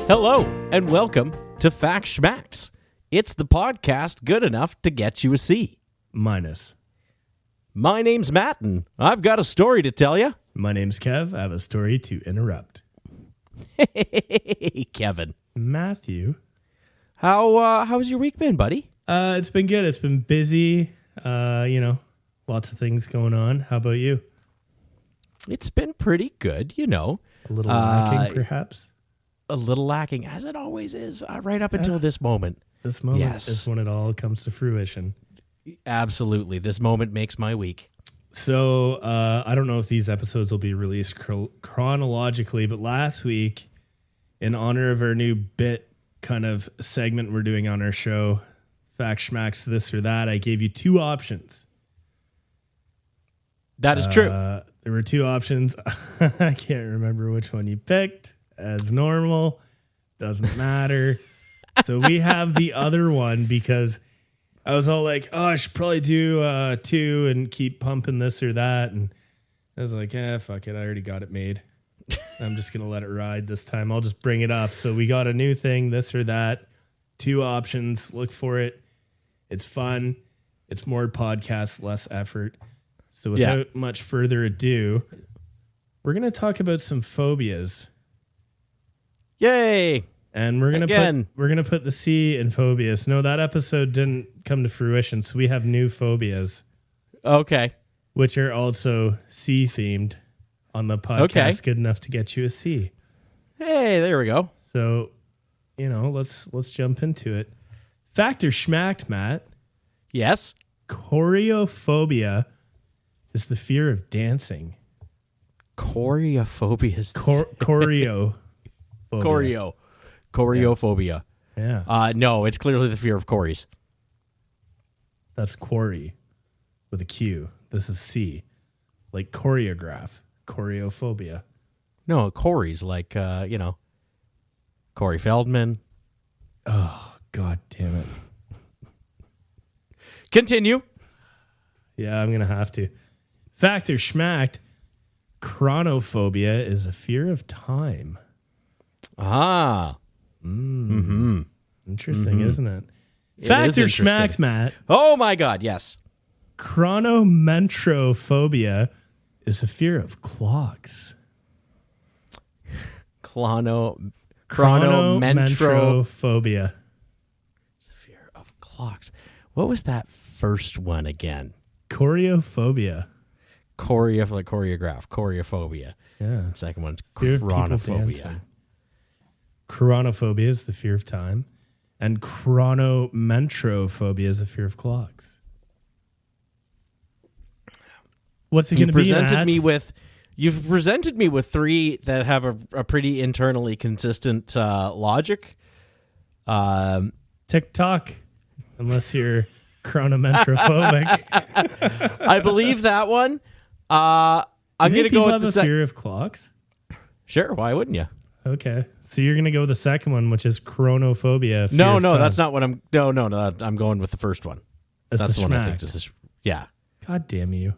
Hello, and welcome to Fact Schmacks. It's the podcast good enough to get you a C. Minus. My name's Matt, and I've got a story to tell you. My name's Kev. I have a story to interrupt. Hey, Kevin. Matthew. How's your week been, buddy? It's been good. It's been busy. Lots of things going on. How about you? It's been pretty good, A little lacking, perhaps? A little lacking, as it always is, right up until this moment. This moment Yes. is when it all comes to fruition. Absolutely. This moment makes my week. So, I don't know if these episodes will be released chronologically, but last week, in honor of our new bit kind of segment we're doing on our show, Fact Schmacks, this or that, I gave you two options. That is true. There were two options. I can't remember which one you picked. As normal, doesn't matter. So we have the other one because I was all like, oh, I should probably do two and keep pumping this or that. And I was like, fuck it. I already got it made. I'm just going to let it ride this time. I'll just bring it up. So we got a new thing, this or that. Two options. Look for it. It's fun. It's more podcast, less effort. So without much further ado, we're going to talk about some phobias. Yay! And we're gonna put the C in phobias. No, that episode didn't come to fruition, so we have new phobias. Okay. Which are also C themed on the podcast. Okay. Good enough to get you a C. Hey, there we go. So, let's jump into it. Fact or schmacked, Matt? Yes. Choreophobia is the fear of dancing. Choreophobia is Choreophobia. Yeah. No, it's clearly the fear of Corys. That's quarry with a Q. This is C. Like choreograph. Choreophobia. No, Corys, like, Corey Feldman. Oh, God damn it. Continue. Yeah, I'm going to have to. Fact or schmacked, chronophobia is a fear of time. Ah. Interesting, isn't it? It Fact is or interesting. schmacked, Matt, Oh, my God, yes. chronometrophobia is a fear of clocks. Chronometrophobia. Chronometrophobia. The fear of clocks. What was that first one again? Choreophobia. Choreophobia. Yeah. Second one's Fear of people chronophobia. dancing. Chronophobia is the fear of time. And chronometrophobia is the fear of clocks. What's it going to be, Matt? You've presented me with three that have a pretty internally consistent logic. TikTok, unless you're chronometrophobic. I believe that one. I'm going to go with the fear of clocks. Sure, why wouldn't you? Okay, so you're going to go with the second one, which is chronophobia. No, that's not what I'm. No, I'm going with the first one. That's the one I think. Yeah. God damn you!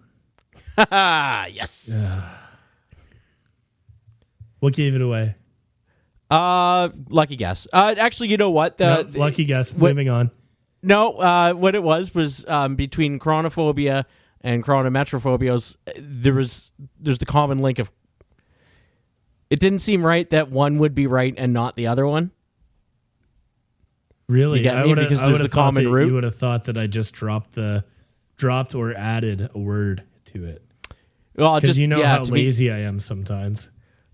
Yes. What gave it away? Lucky guess. Actually, you know what? Lucky guess. Moving on. No, what it was between chronophobia and chronometrophobia. There's the common link of. It didn't seem right that one would be right and not the other one. Really? You get me? Because there's the common root. You would have thought that I just dropped or added a word to it. Well, because how lazy I am sometimes.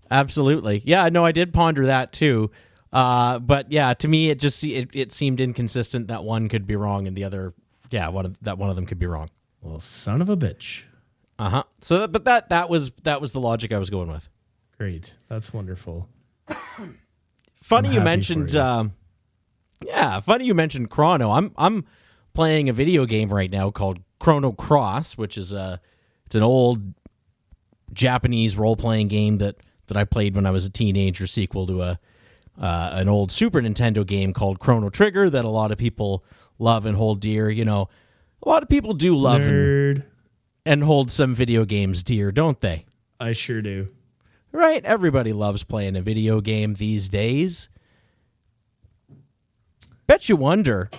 Absolutely. Yeah, no, I did ponder that too. But yeah, to me, it seemed inconsistent that one could be wrong and the other, one of them could be wrong. Well, son of a bitch. So, but that was the logic I was going with. Great, that's wonderful. Funny you mentioned. Funny you mentioned Chrono. I'm playing a video game right now called Chrono Cross, which is it's an old Japanese role playing game that I played when I was a teenager. Sequel to an old Super Nintendo game called Chrono Trigger that a lot of people love and hold dear. A lot of people do love and hold some video games dear, don't they? I sure do. Right? Everybody loves playing a video game these days. bet you wonder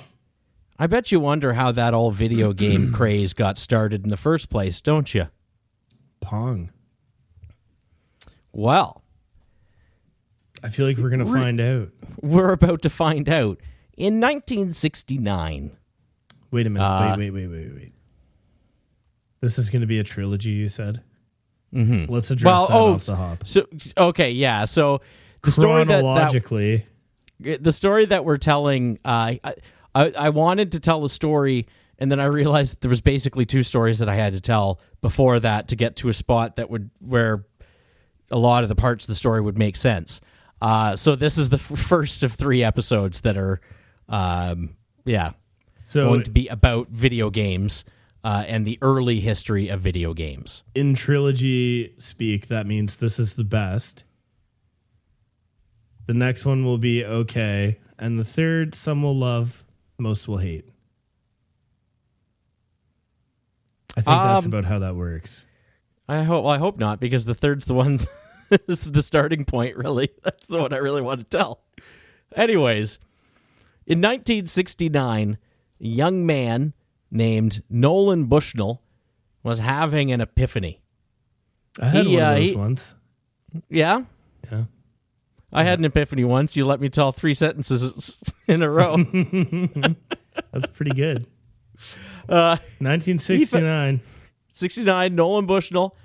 how that old video game craze got started in the first place, don't you? Pong. Well, I feel like we're going to find out. We're about to find out. In 1969. Wait a minute. Wait. This is going to be a trilogy, you said? Mm-hmm. Let's address that off the hop. So, okay, yeah. So the chronologically, the story that we're telling, I wanted to tell a story, and then I realized there was basically two stories that I had to tell before that to get to a spot that where a lot of the parts of the story would make sense. So this is the first of 3 episodes that are, going to be about video games and the early history of video games. In trilogy speak, that means this is the best. The next one will be okay, and the third, some will love, most will hate. I think that's about how that works. I hope not, because the third's the one is the starting point, really. That's the one I really want to tell. Anyways, in 1969, a young man named Nolan Bushnell was having an epiphany. I had one of those once. Yeah? Yeah. I had an epiphany once. You let me tell 3 sentences in a row. That's pretty good. 1969. 69, Nolan Bushnell.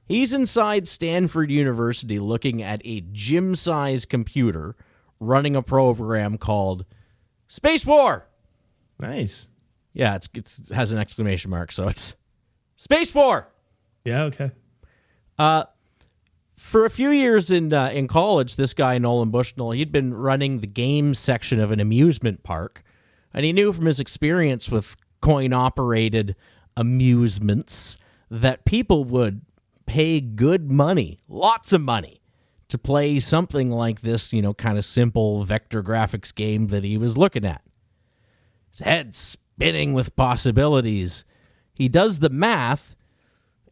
He's inside Stanford University looking at a gym-sized computer running a program called Space War. Nice. Yeah, it has an exclamation mark, so it's Space War. Yeah, okay. For a few years in college, this guy, Nolan Bushnell, he'd been running the games section of an amusement park, and he knew from his experience with coin-operated amusements that people would pay good money, lots of money, to play something like this, kind of simple vector graphics game that he was looking at. His head spinning with possibilities. He does the math,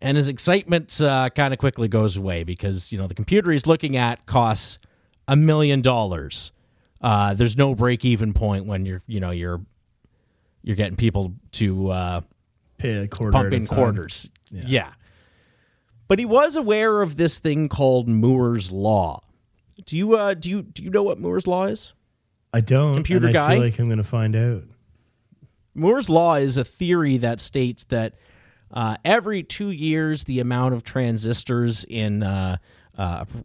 and his excitement kind of quickly goes away because, the computer he's looking at costs $1 million. There's no break-even point when you're getting people to pay a quarter pump in quarters. Yeah. But he was aware of this thing called Moore's Law. Do you know what Moore's Law is? I don't. Computer and guy? I feel like I'm going to find out. Moore's Law is a theory that states that every 2 years the amount of transistors in a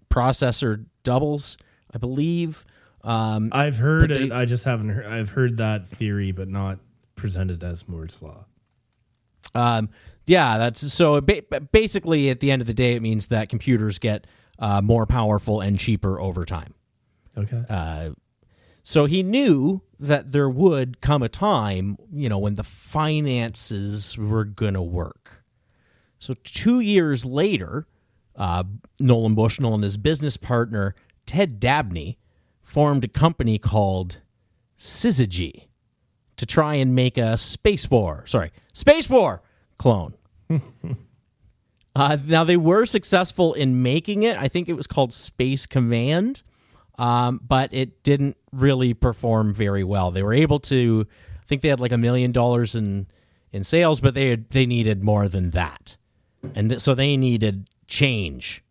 processor doubles, I believe. I've heard it. I just haven't heard. I've heard that theory, but not presented as Moore's Law. Yeah, that's so. Basically, at the end of the day, it means that computers get more powerful and cheaper over time. Okay. So he knew that there would come a time, when the finances were going to work. So 2 years later, Nolan Bushnell and his business partner, Ted Dabney, formed a company called Syzygy to try and make a Space War clone. Now, they were successful in making it. I think it was called Space Command. But it didn't really perform very well. They were able to, I think they had like $1 million in sales, but they needed more than that. And so they needed change,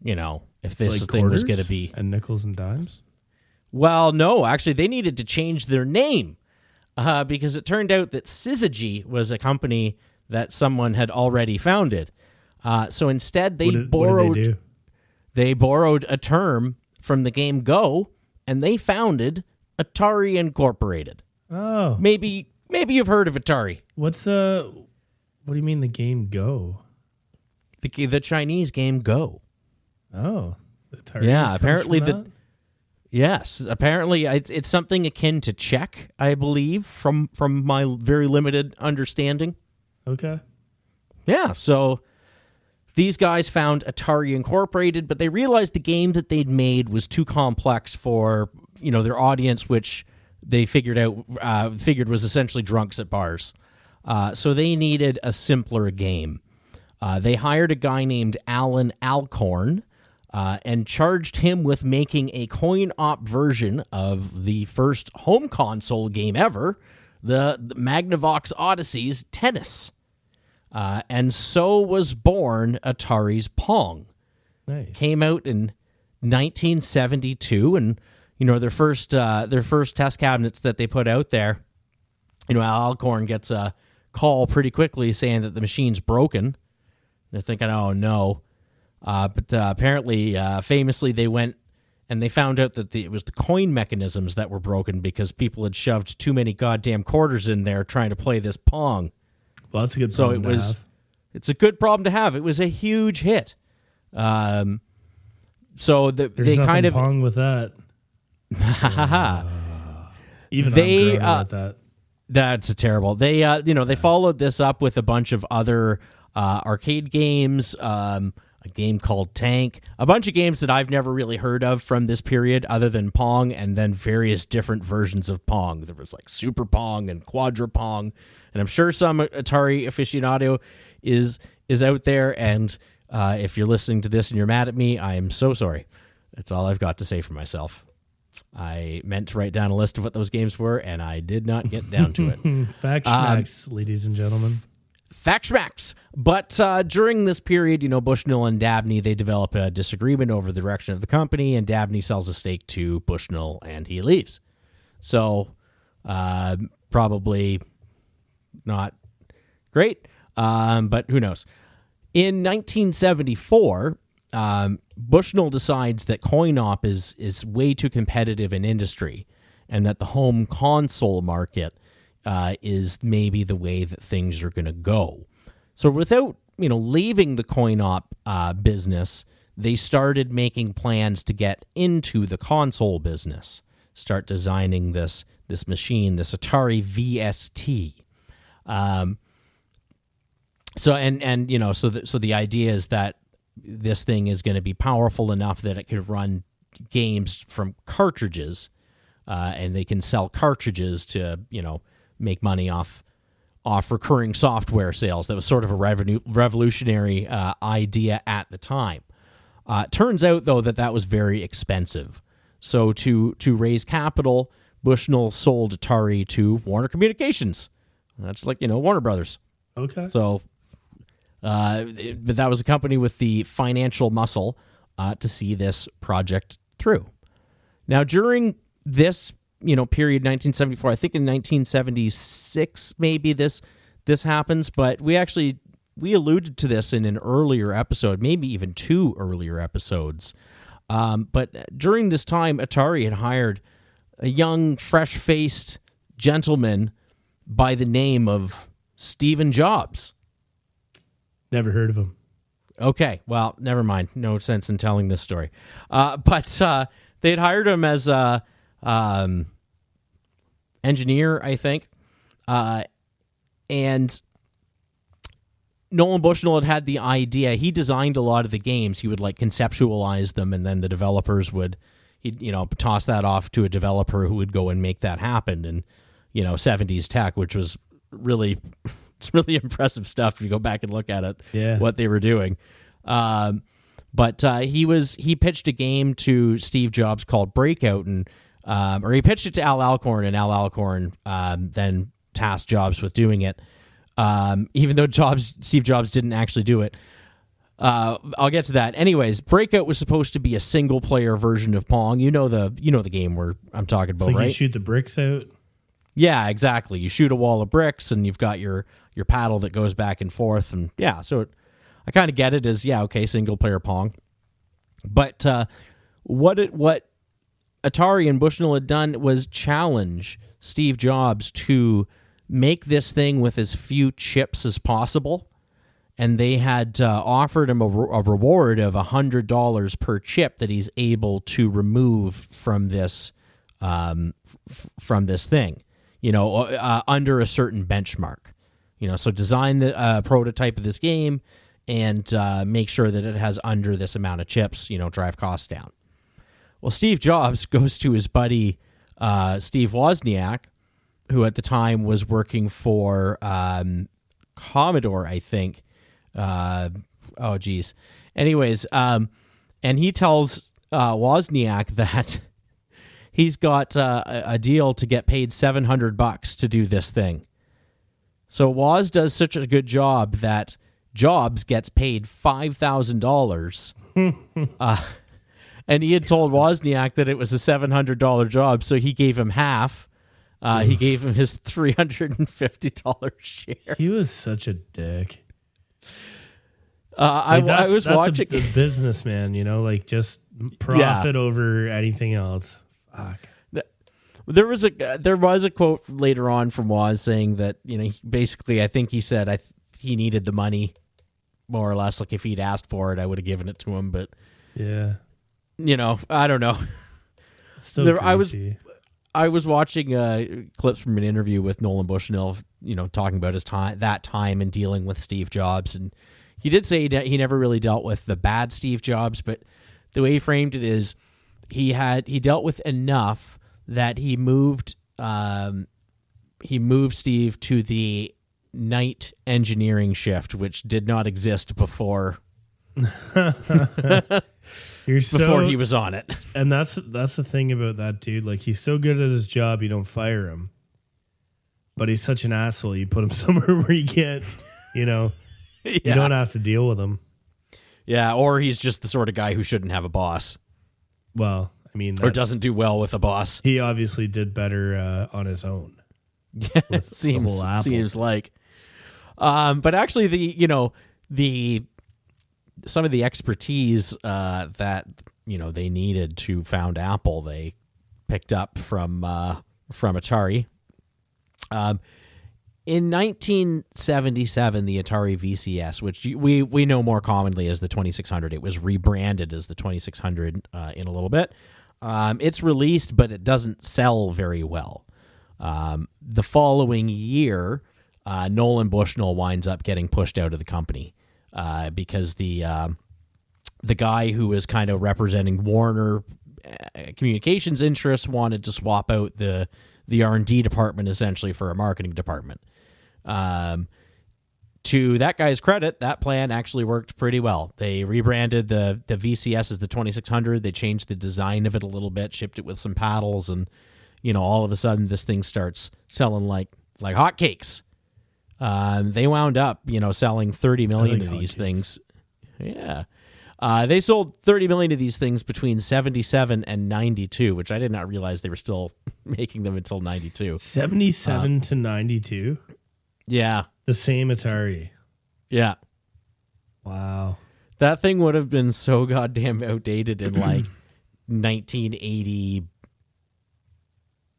if this like thing was going to be. And nickels and dimes? Well, no, actually they needed to change their name because it turned out that Syzygy was a company that someone had already founded. So instead they borrowed a term from the game Go, and they founded Atari Incorporated. Oh. Maybe you've heard of Atari. What do you mean the game Go? The Chinese game Go. Oh. Atari. Yeah, apparently apparently it's something akin to Czech, I believe, from my very limited understanding. Okay. Yeah, so these guys found Atari Incorporated, but they realized the game that they'd made was too complex for, their audience, which they figured was essentially drunks at bars. So they needed a simpler game. They hired a guy named Alan Alcorn and charged him with making a coin-op version of the first home console game ever, the Magnavox Odyssey's Tennis. And so was born Atari's Pong. Nice. Came out in 1972, and their first test cabinets that they put out there. Al Alcorn gets a call pretty quickly saying that the machine's broken. They're thinking, oh no, but apparently, famously, they went and they found out that it was the coin mechanisms that were broken because people had shoved too many goddamn quarters in there trying to play this Pong. Well, that's a good problem to have. It's a good problem to have. It was a huge hit. So they kind of Pong with that. Even they I'm at that. That's terrible. They they followed this up with a bunch of other arcade games, a game called Tank, a bunch of games that I've never really heard of from this period other than Pong, and then various different versions of Pong. There was like Super Pong and Quadra Pong, and I'm sure some Atari aficionado is out there, and if you're listening to this and you're mad at me, I am so sorry. That's all I've got to say for myself. I meant to write down a list of what those games were, and I did not get down to it. Fact schmacks, ladies and gentlemen. Fact schmacks. But during this period, Bushnell and Dabney, they develop a disagreement over the direction of the company, and Dabney sells a stake to Bushnell, and he leaves. So probably not great, but who knows. In 1974, Bushnell decides that coin-op is way too competitive an industry, and that the home console market is maybe the way that things are going to go. So without leaving the coin-op business, they started making plans to get into the console business, start designing this machine, this Atari VST. So the idea is that this thing is going to be powerful enough that it could run games from cartridges, and they can sell cartridges to make money off recurring software sales. That was sort of a revolutionary idea at the time. Turns out though that was very expensive. So to raise capital, Bushnell sold Atari to Warner Communications. That's like Warner Brothers. Okay. So. But that was a company with the financial muscle to see this project through. Now, during this period, 1974, I think in 1976 maybe this happens, but we alluded to this in an earlier episode, maybe even 2 earlier episodes. But during this time, Atari had hired a young, fresh-faced gentleman by the name of Stephen Jobs. Never heard of him. Okay, well, never mind. No sense in telling this story. But they'd hired him as a engineer, I think. And Nolan Bushnell had the idea. He designed a lot of the games. He would conceptualize them, and then the developers would toss that off to a developer who would go and make that happen. And 70s tech, which was really... It's really impressive stuff if you go back and look at it, what they were doing. But he pitched a game to Steve Jobs called Breakout, or he pitched it to Al Alcorn, and Al Alcorn then tasked Jobs with doing it. Even though Steve Jobs didn't actually do it. I'll get to that. Anyways, Breakout was supposed to be a single player version of Pong. You know the game where I'm talking about, right? You shoot the bricks out. Yeah, exactly. You shoot a wall of bricks, and you've got your paddle that goes back and forth, and so I kind of get it as single player Pong. But what Atari and Bushnell had done was challenge Steve Jobs to make this thing with as few chips as possible, and they had offered him a reward of $100 per chip that he's able to remove from this thing. Under a certain benchmark, so design the prototype of this game and make sure that it has under this amount of chips, drive costs down. Well, Steve Jobs goes to his buddy, Steve Wozniak, who at the time was working for Commodore, I think. Anyways, and he tells Wozniak that he's got a deal to get paid $700 to do this thing. So Woz does such a good job that Jobs gets paid $5,000. And he had told Wozniak that it was a $700 job, so he gave him half. He gave him his $350 share. He was such a dick. I was watching the businessman, like just profit over anything else. Fuck. There was a quote later on from Woz saying that basically I think he said he needed the money more or less. Like if he'd asked for it, I would have given it to him. But yeah, I don't know. Still crazy. I was watching clips from an interview with Nolan Bushnell, talking about his that time and dealing with Steve Jobs, and he did say he never really dealt with the bad Steve Jobs, but the way he framed it is he dealt with enough that he moved Steve to the night engineering shift, which did not exist before. Before he was on it. And that's the thing about that dude. Like, he's so good at his job, you don't fire him. But he's such an asshole, you put him somewhere where you can't, you don't have to deal with him. Yeah, or he's just the sort of guy who shouldn't have a boss. Well, I mean... Or doesn't do well with a boss. He obviously did better on his own. Yeah, seems like. But actually, some of the expertise that they needed to found Apple, they picked up from Atari. In 1977, the Atari VCS, which we know more commonly as the 2600, it was rebranded as the 2600 in a little bit. It's released, but it doesn't sell very well. The following year, Nolan Bushnell winds up getting pushed out of the company. Because the guy who is kind of representing Warner Communications interests wanted to swap out the R&D department essentially for a marketing department. To that guy's credit, that plan actually worked pretty well. They rebranded the VCS as the 2600. They changed the design of it a little bit, shipped it with some paddles, and all of a sudden this thing starts selling like hotcakes. They wound up, selling 30 million of these things. Yeah. They sold 30 million of these things between 77 and 92, which I did not realize they were still making them until 92. 77 to 92? Yeah. The same Atari. Yeah. Wow. That thing would have been so goddamn outdated in 1980.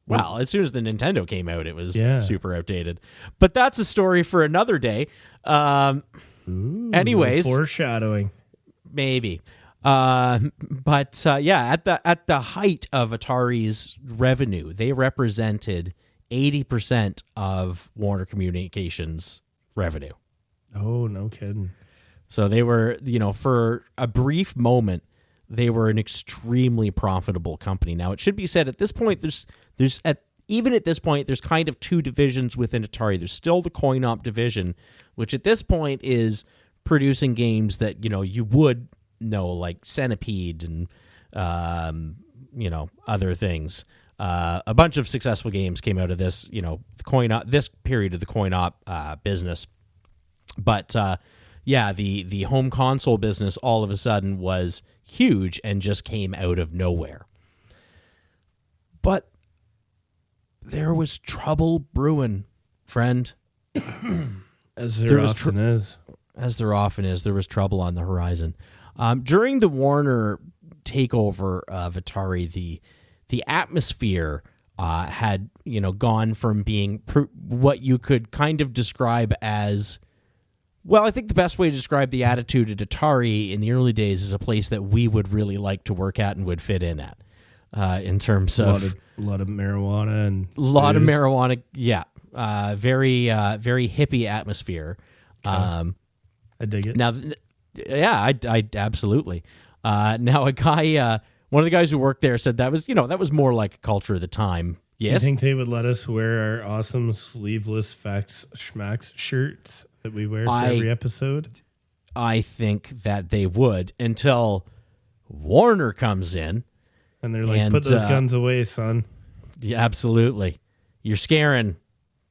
Wow, as soon as the Nintendo came out, it was super outdated. But that's a story for another day. Anyways, foreshadowing, maybe. At the height of Atari's revenue, they represented 80% of Warner Communications revenue. Oh, no kidding. So they were, for a brief moment, they were an extremely profitable company. Now, it should be said at this point, there's kind of two divisions within Atari. There's still the coin-op division, which at this point is producing games that, you would know, like Centipede and, other things. A bunch of successful games came out of this, this period of the coin-op business. But, the home console business all of a sudden was huge and just came out of nowhere. But there was trouble brewing, friend. As there often is. As there often is, there was trouble on the horizon. During the Warner takeover of Atari, the atmosphere had gone from being what you could kind of describe as, well, I think the best way to describe the attitude at Atari in the early days is a place that we would really like to work at and would fit in at. In terms of a lot of marijuana and a lot of marijuana, yeah, very hippie atmosphere. I dig it. Now, yeah, I absolutely. Now, a guy, one of the guys who worked there said that was more like a culture of the time. Yes, you think they would let us wear our awesome sleeveless Facts Schmacks shirts that we wear for every episode? I think that they would until Warner comes in. And they're like, put those guns away, son. Yeah, absolutely. You're scaring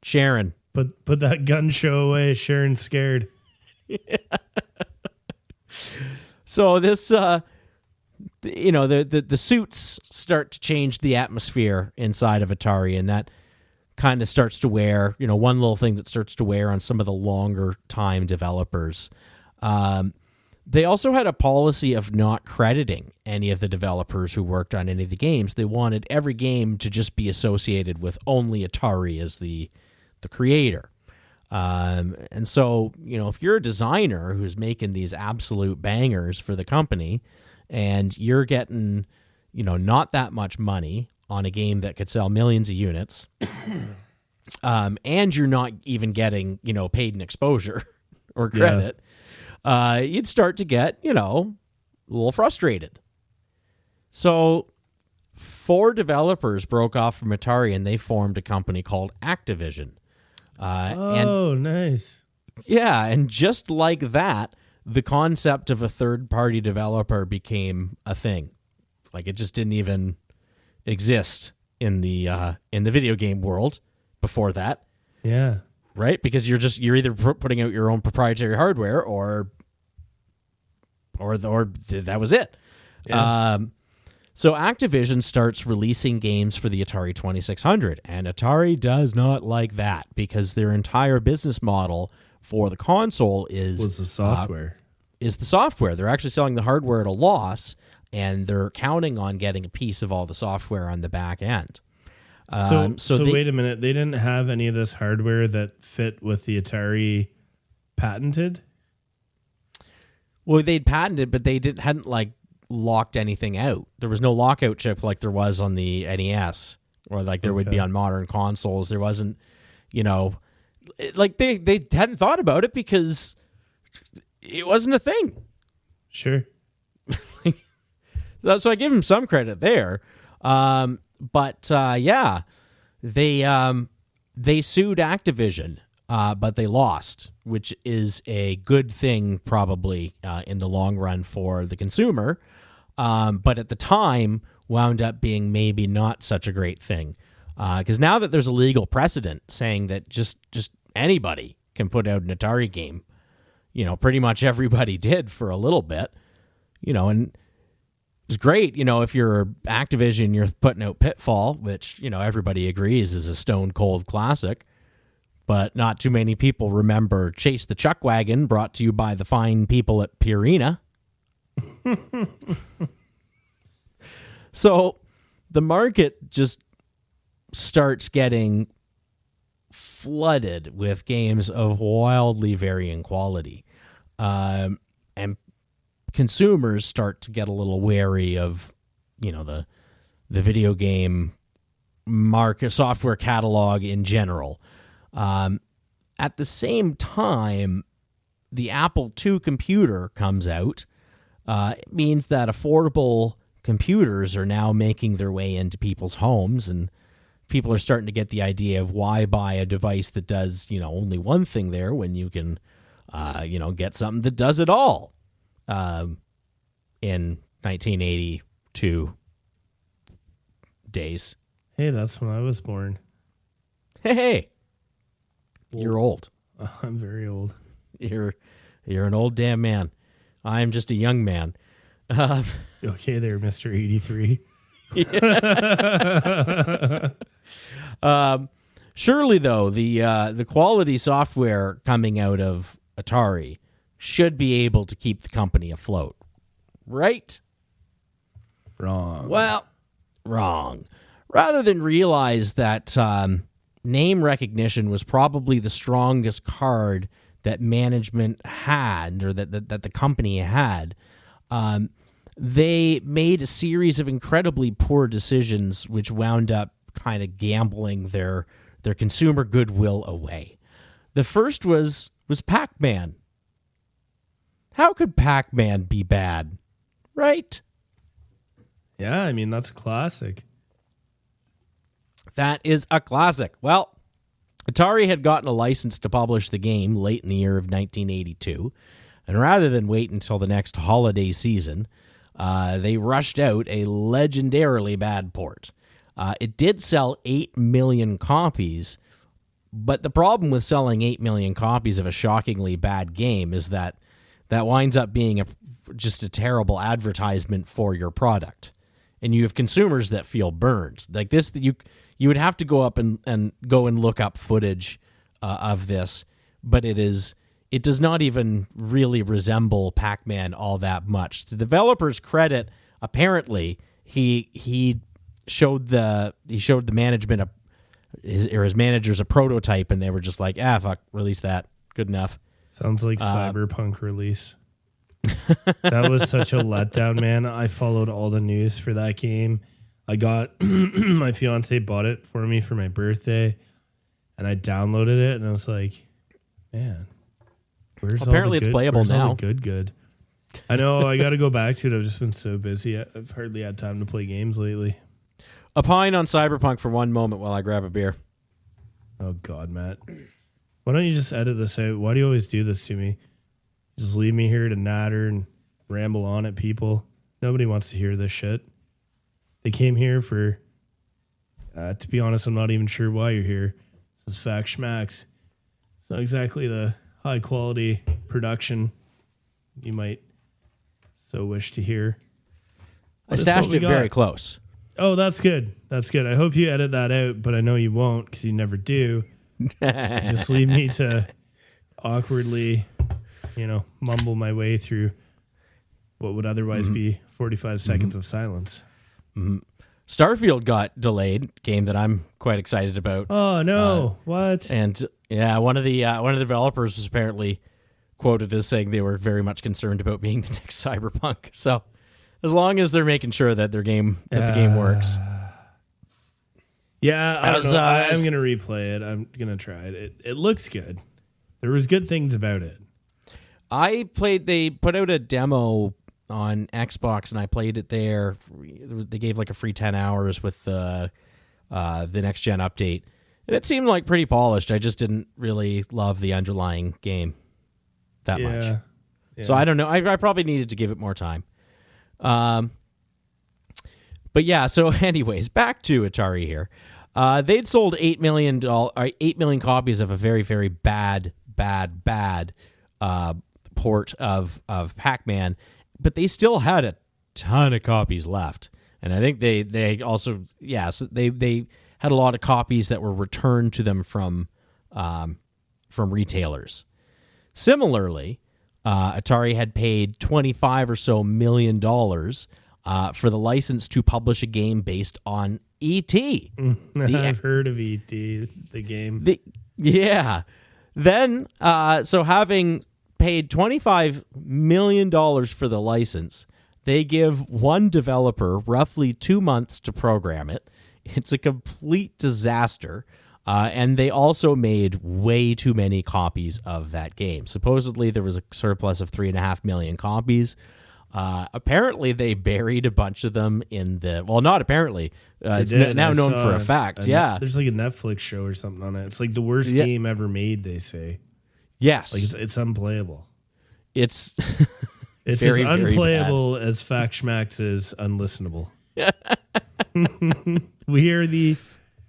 Sharon. Put that gun show away. Sharon's scared. So this, the suits start to change the atmosphere inside of Atari, and that kind of starts to wear, one little thing that starts to wear on some of the longer time developers. They also had a policy of not crediting any of the developers who worked on any of the games. They wanted every game to just be associated with only Atari as the creator. And so, if you're a designer who's making these absolute bangers for the company and you're getting, not that much money on a game that could sell millions of units, and you're not even getting, paid in exposure or credit, you'd start to get, a little frustrated. So 4 developers broke off from Atari and they formed a company called Activision. Nice. Yeah, and just like that, the concept of a third-party developer became a thing. Like, it just didn't even exist in the video game world before that. Yeah. Right? Because you're either putting out your own proprietary hardware or that was it. Yeah. So Activision starts releasing games for the Atari 2600, and Atari does not like that because their entire business model for the console was the software. Is the software. They're actually selling the hardware at a loss, and they're counting on getting a piece of all the software on the back end. So wait a minute. They didn't have any of this hardware that fit with the Atari patented? Well, they'd patented, but they hadn't locked anything out. There was no lockout chip like there was on the NES, or like there would be on modern consoles. There wasn't, they hadn't thought about it because it wasn't a thing. Sure. So I give them some credit there. They sued Activision, but they lost, which is a good thing probably in the long run for the consumer. But at the time wound up being maybe not such a great thing. Because now that there's a legal precedent saying that just anybody can put out an Atari game, pretty much everybody did for a little bit, and it's great, if you're Activision, you're putting out Pitfall, which, everybody agrees is a stone cold classic. But not too many people remember Chase the Chuck Wagon, brought to you by the fine people at Purina. So the market just starts getting flooded with games of wildly varying quality. And consumers start to get a little wary of, the video game market, software catalog in general. At the same time, the Apple II computer comes out. It means that affordable computers are now making their way into people's homes, and people are starting to get the idea of why buy a device that does, only one thing there when you can, get something that does it all. In 1982 days. Hey, that's when I was born. Hey. You're old. I'm very old. You're an old damn man. I'm just a young man. Okay there, Mr. 83. Surely, though, the quality software coming out of Atari should be able to keep the company afloat. Right? Wrong. Well, wrong. Rather than realize that name recognition was probably the strongest card that management had, or that the company had, they made a series of incredibly poor decisions which wound up kind of gambling their consumer goodwill away. The first was Pac-Man. How could Pac-Man be bad? Right? Yeah, I mean, that's a classic. That is a classic. Well, Atari had gotten a license to publish the game late in the year of 1982, and rather than wait until the next holiday season, they rushed out a legendarily bad port. It did sell 8 million copies, but the problem with selling 8 million copies of a shockingly bad game is that winds up being just a terrible advertisement for your product. And you have consumers that feel burned. Like this, you would have to go up and go and look up footage of this, but it does not even really resemble Pac-Man all that much. To the developer's credit, apparently he showed the management his managers a prototype, and they were just like, fuck, release that, good enough. Sounds like Cyberpunk release. That was such a letdown, man. I followed all the news for that game. I got my fiance bought it for me for my birthday, and I downloaded it, and I was like, man, apparently it's playable now. Good. I know. I got to go back to it. I've just been so busy. I've hardly had time to play games lately. Opine on Cyberpunk for one moment while I grab a beer. Oh God, Matt. Why don't you just edit this out? Why do you always do this to me? Just leave me here to natter and ramble on at people. Nobody wants to hear this shit. They came here for, to be honest, I'm not even sure why you're here. This is Fact Schmacks. It's not exactly the high quality production you might so wish to hear. I stashed it very close. Oh, that's good. That's good. I hope you edit that out, but I know you won't because you never do. Just leave me to awkwardly, mumble my way through what would otherwise be 45 seconds of silence. Mm-hmm. Starfield got delayed, game that I'm quite excited about. Oh no! What? And one of the developers was apparently quoted as saying they were very much concerned about being the next Cyberpunk. So, as long as they're making sure that the game works. Yeah, I don't know. I'm gonna replay it. I'm gonna try it. It looks good. There was good things about it. They put out a demo on Xbox, and I played it there. They gave like a free 10 hours with the next gen update, and it seemed like pretty polished. I just didn't really love the underlying game that much. Yeah. So I don't know. I probably needed to give it more time. But yeah. So, anyways, back to Atari here. They'd sold 8 million copies of a very, very bad port of Pac-Man. But they still had a ton of copies left, and I think they also so they had a lot of copies that were returned to them from retailers. Similarly, Atari had paid $25 million for the license to publish a game based on E.T. I've heard of E.T. the game. Then, so having paid $25 million for the license, they give one developer roughly 2 months to program it. It's a complete disaster. And they also made way too many copies of that game. Supposedly there was a surplus of 3.5 million copies. Apparently they buried a bunch of them in not apparently. It's now known for a fact. There's like a Netflix show or something on it. It's like the worst game ever made, they say. Yes. Like it's unplayable. It's very, as unplayable very as Fact Schmacks is unlistenable. We are the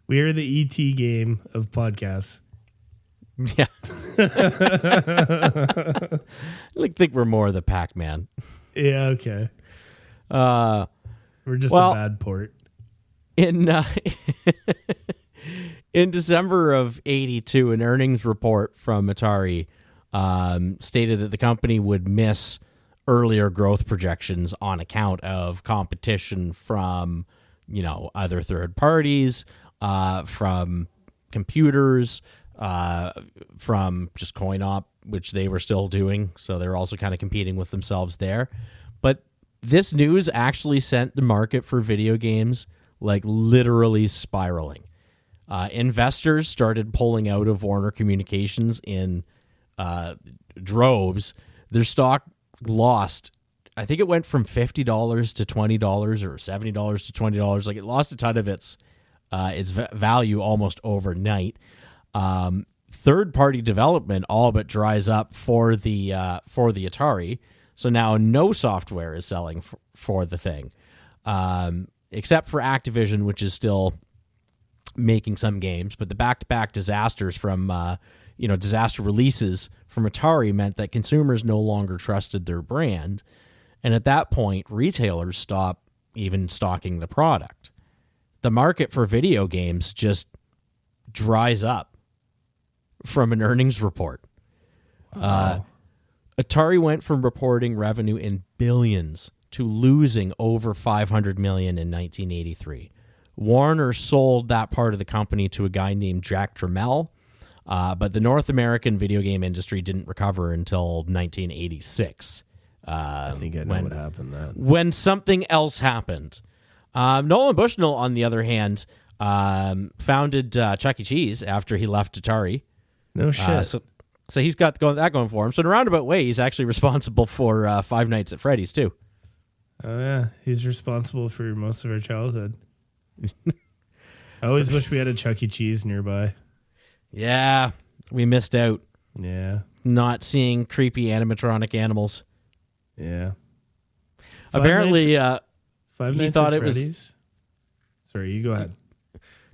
ET game of podcasts. Yeah. I think we're more the Pac-Man. Yeah, okay. We're just a bad port. In December of 1982, an earnings report from Atari stated that the company would miss earlier growth projections on account of competition from, other third parties, from computers, from just coin op, which they were still doing. So they're also kind of competing with themselves there. But this news actually sent the market for video games like literally spiraling. Investors started pulling out of Warner Communications in droves. Their stock lost. I think it went from $50 to $20 or $70 to $20. Like it lost a ton of its value almost overnight. Third-party development all but dries up for the Atari. So now no software is selling for the thing, except for Activision, which is still making some games. But the back-to-back disasters from, disaster releases from Atari meant that consumers no longer trusted their brand. And at that point, retailers stopped even stocking the product. The market for video games just dries up from an earnings report. Wow. Atari went from reporting revenue in billions to losing over $500 million in 1983. Warner sold that part of the company to a guy named Jack Tramiel, but the North American video game industry didn't recover until 1986. I think I know what happened then. When something else happened. Nolan Bushnell, on the other hand, founded Chuck E. Cheese after he left Atari. No shit. So he's got that going for him. So in a roundabout way, he's actually responsible for Five Nights at Freddy's, too. Oh, yeah. He's responsible for most of our childhood. I always wish we had a Chuck E. Cheese nearby. Yeah, we missed out. Yeah. Not seeing creepy animatronic animals. Yeah. Apparently, Five he Nights thought at it was... Freddy's? Sorry, you go ahead.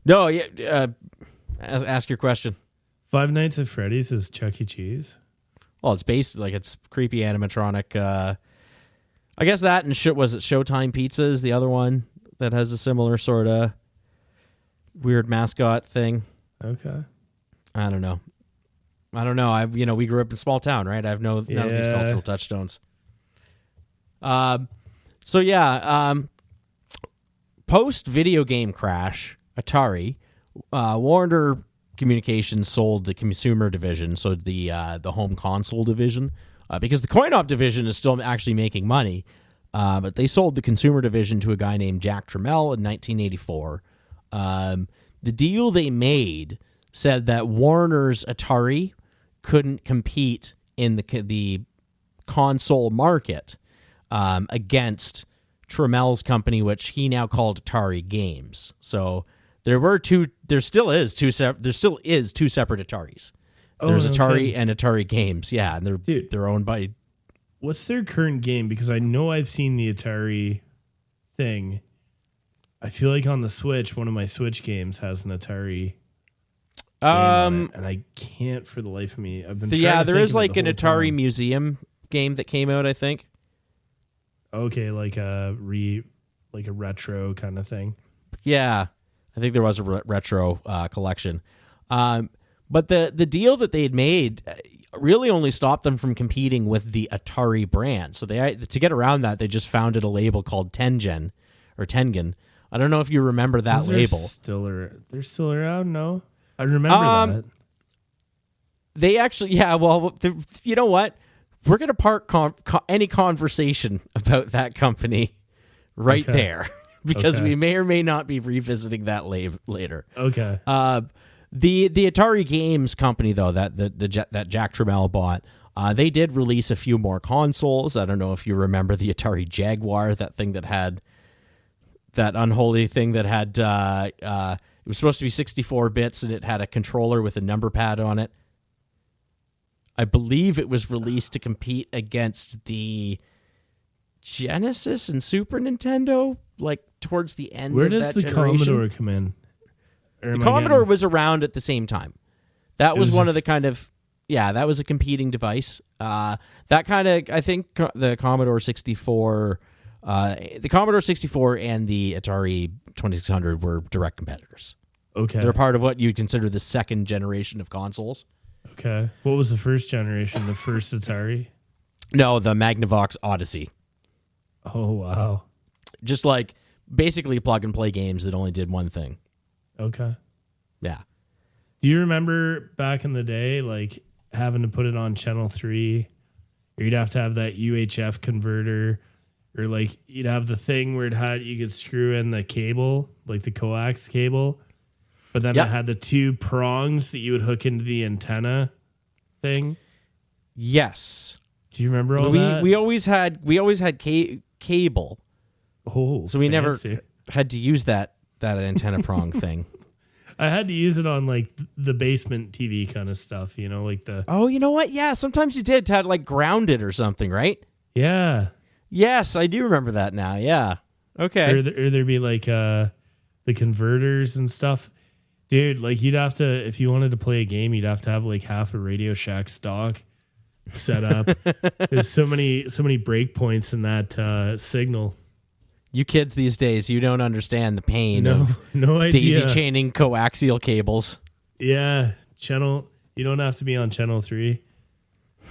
No, yeah. Ask your question. Five Nights at Freddy's is Chuck E. Cheese? Well, it's based it's creepy animatronic. I guess that and was it Showtime Pizza is the other one that has a similar sort of weird mascot thing. Okay. I don't know. We grew up in a small town, right? I have none of these cultural touchstones. Post video game crash, Atari, Warner Communications sold the consumer division, so the home console division, because the coin-op division is still actually making money, but they sold the consumer division to a guy named Jack Tramiel in 1984. The deal they made said that Warner's Atari couldn't compete in the console market against Tramel's company, which he now called Atari Games. So there still is two separate Ataris. There's Atari and Atari Games, yeah, and they're owned by. What's their current game? Because I know I've seen the Atari thing. I feel like on the Switch, one of my Switch games has an Atari game on it, and I can't for the life of me. I've been there is like an Atari museum game that came out, I think. Okay, like a retro kind of thing. Yeah, I think there was a retro collection. But the deal that they had made really only stopped them from competing with the Atari brand. So to get around that, they just founded a label called Tengen. I don't know if you remember that label. They're still around? No? I remember that. They actually, yeah, well, you know what? We're going to park any conversation about that company right there because we may or may not be revisiting that later. Okay. The Atari Games company, though, that Jack Tramiel bought, they did release a few more consoles. I don't know if you remember the Atari Jaguar, that thing that had that unholy thing that had it was supposed to be 64 bits and it had a controller with a number pad on it. I believe it was released to compete against the Genesis and Super Nintendo, like towards the end of that generation. Where does the Commodore come in? The Commodore was around at the same time. That was one of the kind of, that was a competing device. That kind of, I think the Commodore 64, and the Atari 2600 were direct competitors. Okay. They're part of what you'd consider the second generation of consoles. Okay. What was the first generation? The first Atari? No, the Magnavox Odyssey. Oh, wow. Just like basically plug and play games that only did one thing. Okay. Yeah. Do you remember back in the day, like having to put it on channel 3, or you'd have to have that UHF converter, or like you'd have the thing where you could screw in the cable, like the coax cable, but then it had the two prongs that you would hook into the antenna thing? Yes. Do you remember all that? We always had cable. Oh, so we never had to use that antenna prong thing. I had to use it on like the basement TV kind of stuff, like the. Oh, you know what? Yeah, sometimes you did to like ground it or something, right? Yeah. Yes, I do remember that now. Yeah. Okay. Or there'd be like the converters and stuff. Dude, like you'd have to, if you wanted to play a game, you'd have to have like half a Radio Shack stock set up. There's so many breakpoints in that signal. You kids these days, you don't understand the pain No of idea. daisy chaining coaxial cables. Yeah, channel. You don't have to be on channel 3.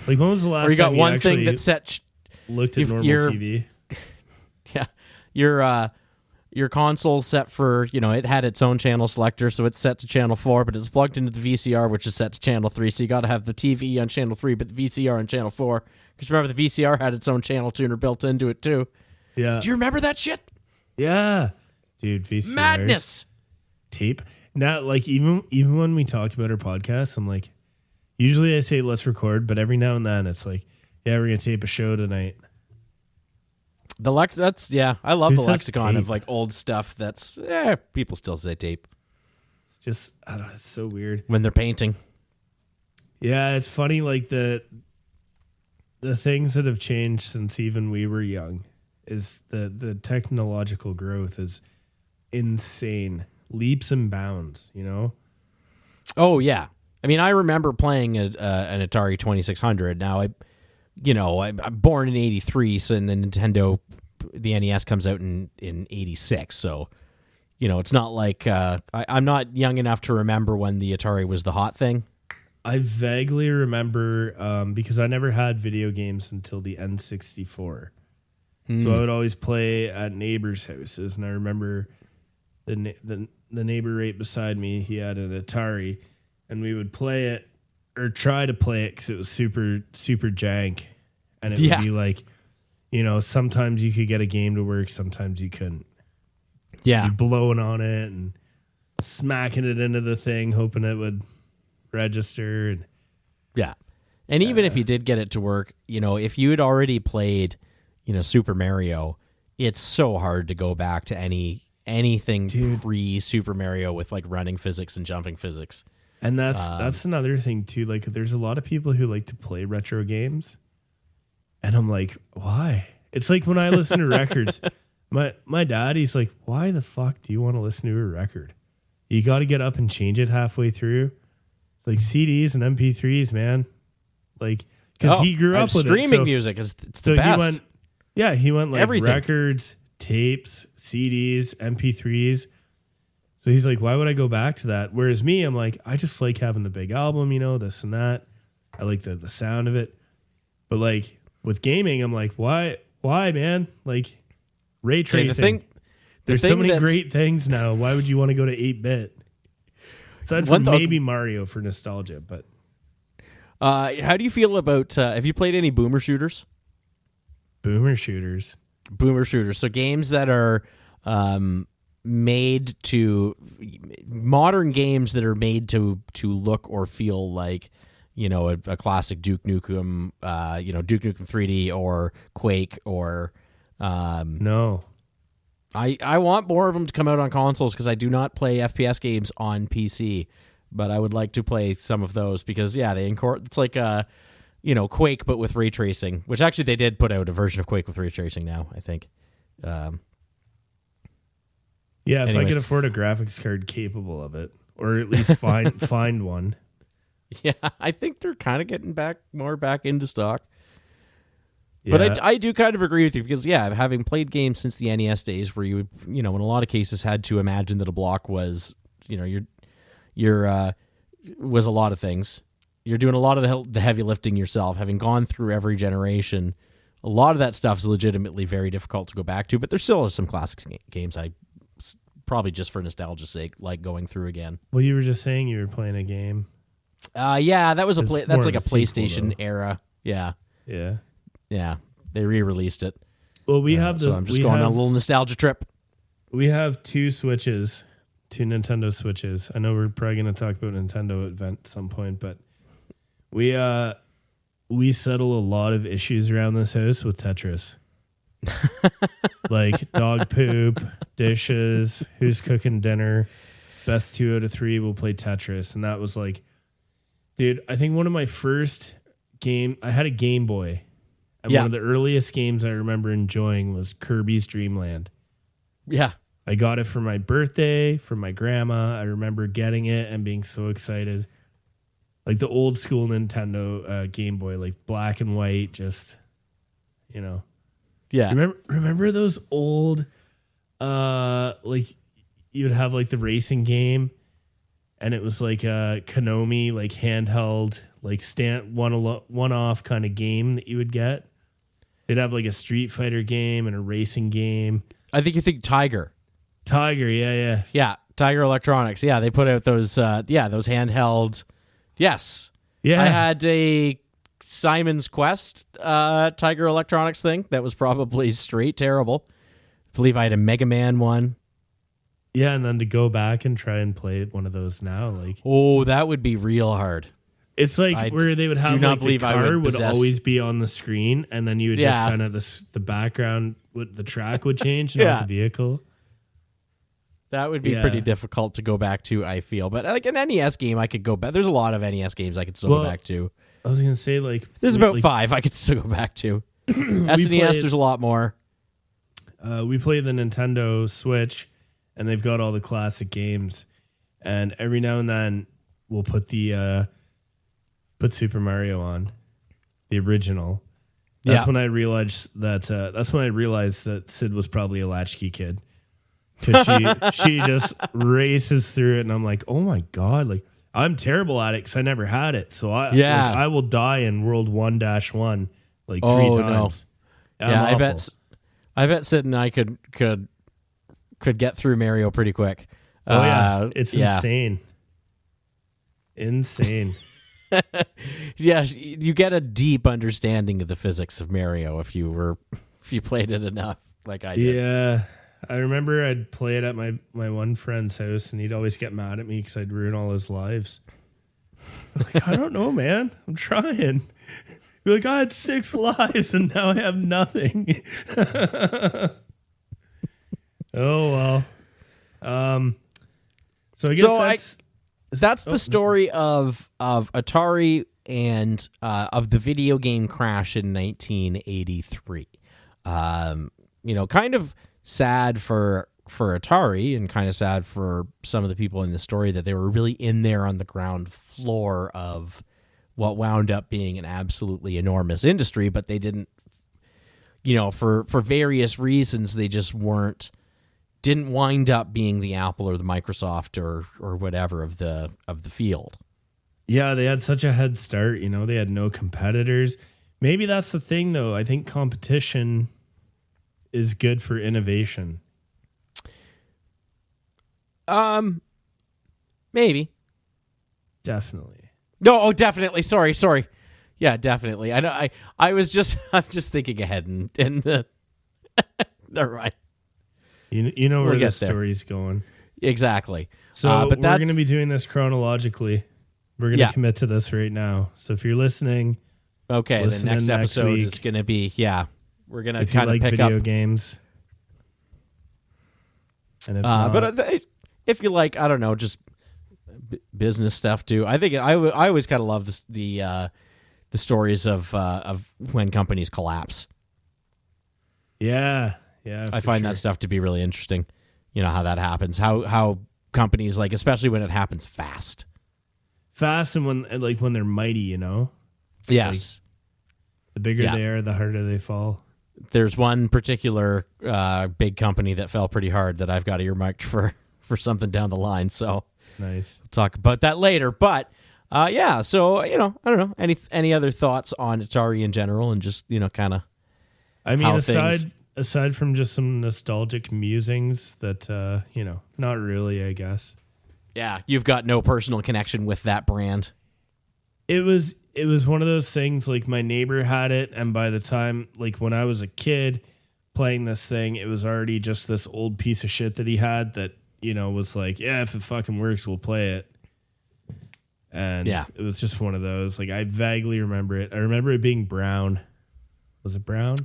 Like when was the last Or you got time one you thing that set looked at normal TV? Yeah, your console's set for, it had its own channel selector, so it's set to channel 4, but it's plugged into the VCR, which is set to channel 3. So you got to have the TV on channel 3, but the VCR on channel 4. Because remember, the VCR had its own channel tuner built into it too. Yeah. Do you remember that shit? Yeah, dude, VCRs. Madness. Tape. Now, like even when we talk about our podcast, I'm like, usually I say let's record, but every now and then it's like, yeah, we're gonna tape a show tonight. I love Who the says lexicon tape? of like old stuff. That's people still say tape It's just, I don't know, it's so weird. when they're painting. Yeah, it's funny, like the things that have changed since even we were young is the technological growth is insane, leaps and bounds. Oh yeah, I mean I remember playing an Atari 2600. Now I'm born in '83, so the NES comes out in '86. So it's not like I'm not young enough to remember when the Atari was the hot thing. I vaguely remember because I never had video games until the N64. So I would always play at neighbors' houses, and I remember the neighbor right beside me, he had an Atari, and we would play it or try to play it because it was super, super jank. And it would be like, sometimes you could get a game to work, sometimes you couldn't. Yeah. You're blowing on it and smacking it into the thing, hoping it would register. And Yeah. And even if you did get it to work, if you had already played, Super Mario, it's so hard to go back to anything pre-Super Mario with like running physics and jumping physics. And that's another thing too. Like there's a lot of people who like to play retro games. And I'm like, why? It's like when I listen to records, my dad, he's like, why the fuck do you want to listen to a record? You got to get up and change it halfway through. It's like CDs and MP3s, man. Like, because he grew up with streaming music. It's the best. He went like everything. Records, tapes, CDs, MP3s. So he's like, why would I go back to that? Whereas me, I'm like, I just like having the big album, this and that. I like the sound of it. But like with gaming, I'm like, why, man? Like ray tracing. There's so many great things now. Why would you want to go to 8-bit? Aside from maybe Mario for nostalgia, but how do you feel about? Have you played any boomer shooters? Boomer shooters. So games that are made to modern games that are made to look or feel like a classic Duke Nukem, Duke Nukem 3D or Quake or no. I want more of them to come out on consoles because I do not play FPS games on PC, but I would like to play some of those because it's like Quake but with ray tracing, which actually they did put out a version of Quake with ray tracing now, I think. If I could afford a graphics card capable of it, or at least find one. Yeah, I think they're kind of getting back into stock. Yeah. But I do kind of agree with you because, having played games since the NES days where you in a lot of cases had to imagine that a block was, was a lot of things. You're doing a lot of the heavy lifting yourself, having gone through every generation. A lot of that stuff is legitimately very difficult to go back to, but there still are some classic games I probably just for nostalgia's sake like going through again. Well, you were just saying you were playing a game. That was that's like a PlayStation sequel, era. Yeah. Yeah. Yeah. They re-released it. Well, we have this. So I'm just going on a little nostalgia trip. We have two Nintendo Switches. I know we're probably going to talk about Nintendo at some point, but we settle a lot of issues around this house with Tetris. Like dog poop, dishes, who's cooking dinner. Best 2 out of 3 will play Tetris. And that was like, dude, I think one of my first I had a Game Boy. And one of the earliest games I remember enjoying was Kirby's Dream Land. Yeah. I got it for my birthday from my grandma. I remember getting it and being so excited. Like the old school Nintendo Game Boy, like black and white, just, Yeah. Remember those old, like you would have like the racing game and it was like a Konami, like handheld, like one-off kind of game that you would get. They'd have like a Street Fighter game and a racing game. I think you think Tiger. Yeah. Yeah, Tiger Electronics. Yeah, they put out those those handheld. Yes. Yeah. I had a Simon's Quest Tiger Electronics thing that was probably straight terrible. I believe I had a Mega Man one. Yeah, and then to go back and try and play one of those now, like, oh, that would be real hard. It's like where they would have like the car would always be on the screen, and then you would just kind of the background, the track would change, not the vehicle. That would be pretty difficult to go back to, I feel. But like an NES game, I could go back. There's a lot of NES games I could still go back to. I was going to say, like... There's about 5 I could still go back to. SNES, there's a lot more. We play the Nintendo Switch, and they've got all the classic games. And every now and then, we'll put put Super Mario on, the original. That's when I realized that Sid was probably a latchkey kid. Because she just races through it, and I'm like, oh my God, like, I'm terrible at it because I never had it. So I will die in World 1-1 like 3 times. No. Yeah, I bet Sid and I could get through Mario pretty quick. It's insane. Insane. Yeah, you get a deep understanding of the physics of Mario if you played it enough, like I did. Yeah. I remember I'd play it at my one friend's house, and he'd always get mad at me because I'd ruin all his lives. Like, I don't know, man. I'm trying. Be like, I had 6 lives, and now I have nothing. Oh, well. So I guess that's the story of Atari and of the video game crash in 1983. Kind of sad for Atari and kind of sad for some of the people in the story that they were really in there on the ground floor of what wound up being an absolutely enormous industry, but they didn't, for various reasons, they just didn't wind up being the Apple or the Microsoft or whatever of the field. Yeah, they had such a head start, they had no competitors. Maybe that's the thing though. I think competition is good for innovation. Maybe. Definitely. No, definitely. Sorry. Yeah, definitely. I know. I'm just thinking ahead and the. Never mind. You know where the story's going. Exactly. So but we're going to be doing this chronologically. We're going to commit to this right now. So if you're listening, okay, the next episode is going to be we're going to kind of pick video up games. And but if you like, I don't know, just business stuff too. I think I always kind of love the stories of when companies collapse. Yeah, I find that stuff to be really interesting. How that happens, how companies, like, especially when it happens fast, and when they're mighty, Yes, like, the bigger they are, the harder they fall. There's one particular big company that fell pretty hard that I've got earmarked for something down the line. So nice. We'll talk about that later. But so I don't know, any other thoughts on Atari in general, and just kind of. I mean, aside from just some nostalgic musings that not really, I guess. Yeah, you've got no personal connection with that brand. It was one of those things, like, my neighbor had it, and by the time, like, when I was a kid playing this thing, it was already just this old piece of shit that he had that, was like, yeah, if it fucking works, we'll play it. And it was just one of those. Like, I vaguely remember it. I remember it being brown. Was it brown?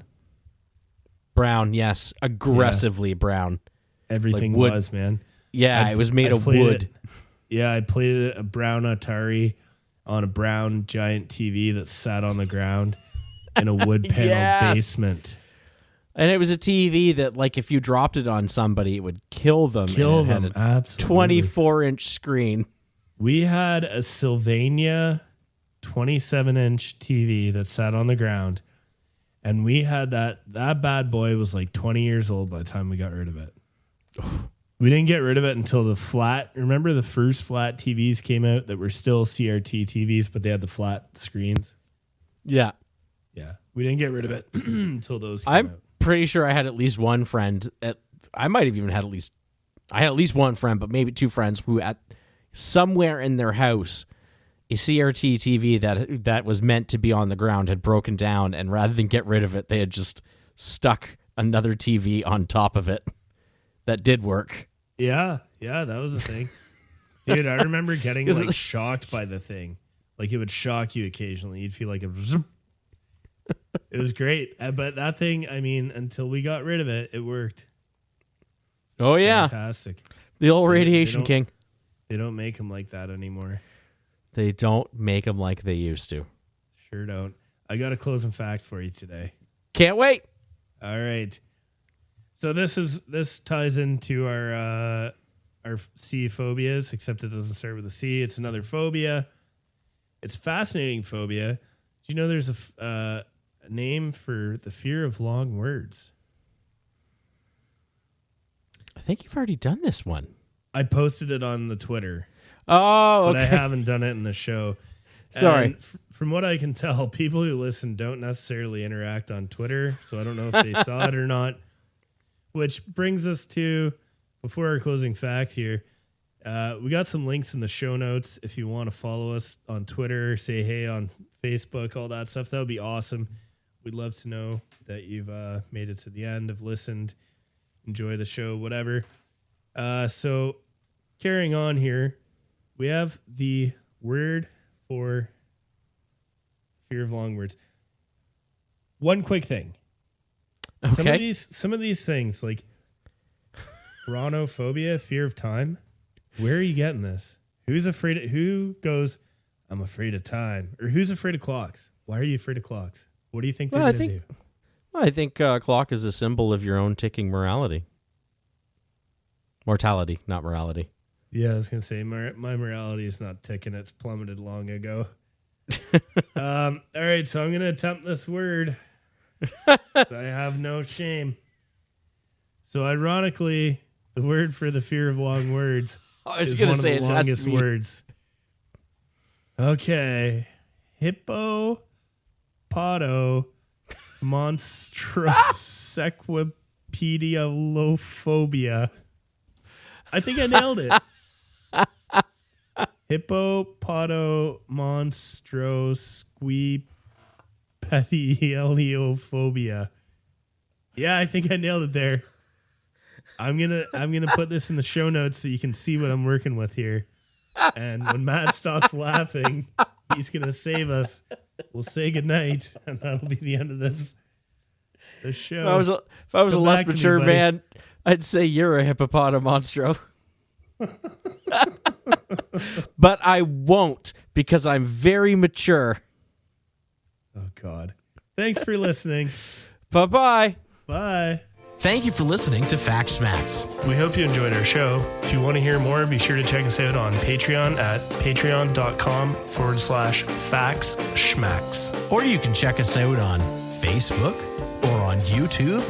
Brown, yes. Aggressively brown. Everything like wood. Was, man. Yeah, it was made of wood. I played a brown Atari on a brown giant TV that sat on the ground. in a wood paneled basement. And it was a TV that, like, if you dropped it on somebody, it would kill them. Kill and it them, had a absolutely. 24-inch screen. We had a Sylvania 27-inch TV that sat on the ground, and we had that bad boy was like 20 years old by the time we got rid of it. We didn't get rid of it until the flat. Remember the first flat TVs came out that were still CRT TVs, but they had the flat screens? Yeah. Yeah. We didn't get rid of it until those came out. I'm pretty sure I had at least one friend. I might have even had I had at least one friend, but maybe two friends who at somewhere in their house, a CRT TV that was meant to be on the ground had broken down, and rather than get rid of it, they had just stuck another TV on top of it. That did work. Yeah, that was a thing. Dude, I remember getting like shocked by the thing. Like it would shock you occasionally. You'd feel like it was great. But that thing, I mean, until we got rid of it, it worked. Oh, yeah. Fantastic. The old Radiation King. They don't make them like that anymore. They don't make them like they used to. Sure don't. I got a closing fact for you today. Can't wait. All right. So this ties into our C phobias, except it doesn't start with a C. It's another phobia. It's a fascinating phobia. Do you know there's a name for the fear of long words? I think you've already done this one. I posted it on the Twitter. Oh, okay. But I haven't done it in the show. Sorry. And from what I can tell, people who listen don't necessarily interact on Twitter, so I don't know if they saw it or not. Which brings us to, before our closing fact here, we got some links in the show notes. If you want to follow us on Twitter, say hey on Facebook, all that stuff, that would be awesome. We'd love to know that you've made it to the end, have listened, enjoy the show, whatever. So carrying on here, we have the word for fear of long words. One quick thing. Okay. Some of these things, like chronophobia, fear of time. Where are you getting this? Who goes, I'm afraid of time? Or who's afraid of clocks? Why are you afraid of clocks? What do you think they're going to do? I think clock is a symbol of your own ticking mortality, not morality. Yeah, I was going to say, my morality is not ticking. It's plummeted long ago. All right, so I'm going to attempt this word. I have no shame. So ironically, the word for the fear of long words is one of the longest words. Okay. Hippopotomonstrossequipedialophobia. I think I nailed it. Hippopotomonstrossequipedialophobia. Yeah, I think I nailed it there. I'm gonna put this in the show notes so you can see what I'm working with here. And when Matt stops laughing, he's gonna save us. We'll say goodnight, and that'll be the end of this show. If I was a less mature man, I'd say you're a hippopotamonstro. But I won't, because I'm very mature. Oh, God. Thanks for listening. Bye-bye. Bye. Thank you for listening to Fact Smacks. We hope you enjoyed our show. If you want to hear more, be sure to check us out on Patreon at patreon.com/factschmacks. Or you can check us out on Facebook, or on YouTube,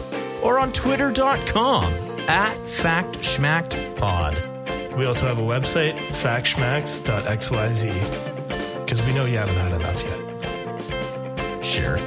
or on twitter.com @FactSchmackedPod. We also have a website, factschmacks.xyz, because we know you haven't had enough yet. Sure.